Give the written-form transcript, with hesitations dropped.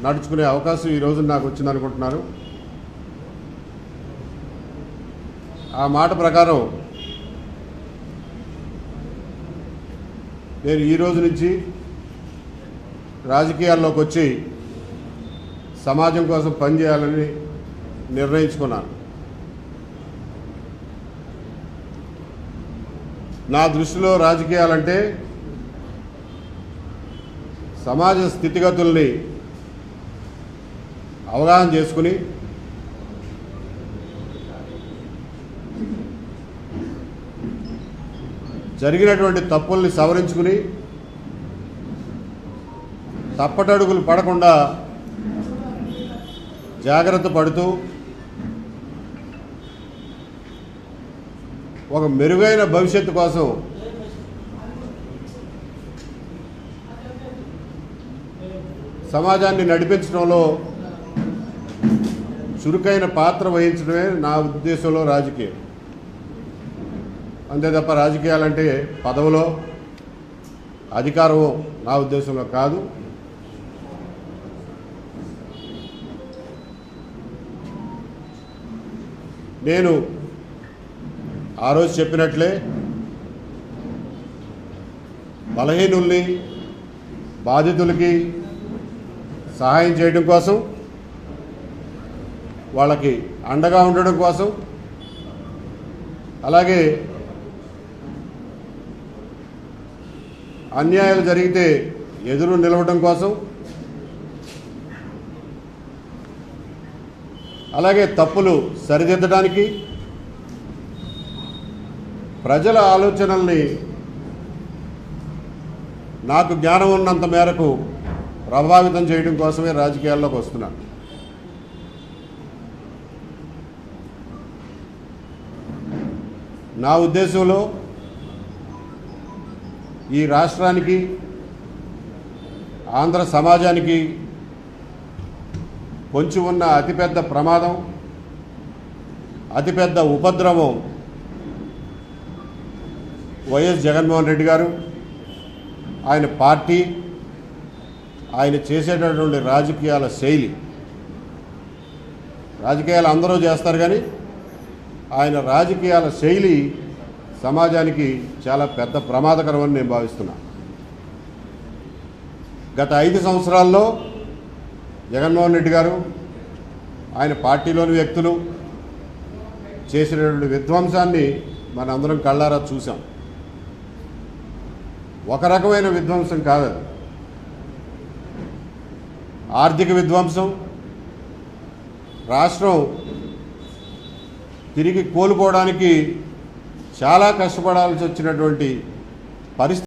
నడుచుకునే అవకాశం ఈ రోజు నాకు వచ్చిందనుకుంటున్నారు. ఆ మాట ప్రకారం నేను ఈ రోజు నుంచి రాజకీయాల్లోకి వచ్చి సమాజం కోసం పనిచేయాలని నిర్ణయించుకున్నాను. నా దృష్టిలో రాజకీయాలంటే సమాజ స్థితిగతుల్ని అవగాహన చేసుకుని జరిగినటువంటి తప్పుల్ని సవరించుకుని తప్పటడుగులు పడకుండా జాగ్రత్త పడుతూ ఒక మెరుగైన భవిష్యత్తు కోసం సమాజాన్ని నడిపించడంలో చురుకైన పాత్ర వహించడమే నా ఉద్దేశంలో రాజకీయం. అంతే తప్ప రాజకీయాలంటే పదవులో అధికారమో నా ఉద్దేశంలో కాదు. నేను ఆ రోజు చెప్పినట్లే బలహీనుల్ని బాధితులకి సహాయం చేయడం కోసం, వాళ్ళకి అండగా ఉండడం కోసం, అలాగే అన్యాయాలు జరిగితే ఎదురు నిలవడం కోసం, అలాగే తప్పులు సరిదిద్దడానికి, ప్రజల ఆలోచనల్ని నాకు జ్ఞానం ఉన్నంత మేరకు ప్రభావితం చేయడం కోసమే రాజకీయాల్లోకి వస్తున్నాను. నా ఉద్దేశంలో ఈ రాష్ట్రానికి, ఆంధ్ర సమాజానికి పొంచి ఉన్న అతిపెద్ద ప్రమాదం, అతిపెద్ద ఉపద్రవం వైఎస్ జగన్మోహన్ రెడ్డి గారు, ఆయన పార్టీ, ఆయన చేసేటటువంటి రాజకీయాల శైలి. రాజకీయాలు అందరూ చేస్తారు, కానీ ఆయన రాజకీయాల శైలి సమాజానికి చాలా పెద్ద ప్రమాదకరమని నేను భావిస్తున్నా. గత 5 సంవత్సరాల్లో జగన్మోహన్ రెడ్డి గారు, ఆయన పార్టీలోని వ్యక్తులు చేసినటువంటి విధ్వంసాన్ని మనందరం కళ్ళారా చూసాం. ఒక రకమైన విధ్వంసం కాదు, ఆర్థిక విధ్వంసం. రాష్ట్రం తిరిగి కోలుకోవడానికి చాలా కష్టపడాల్సి వచ్చినటువంటి పరిస్థితి.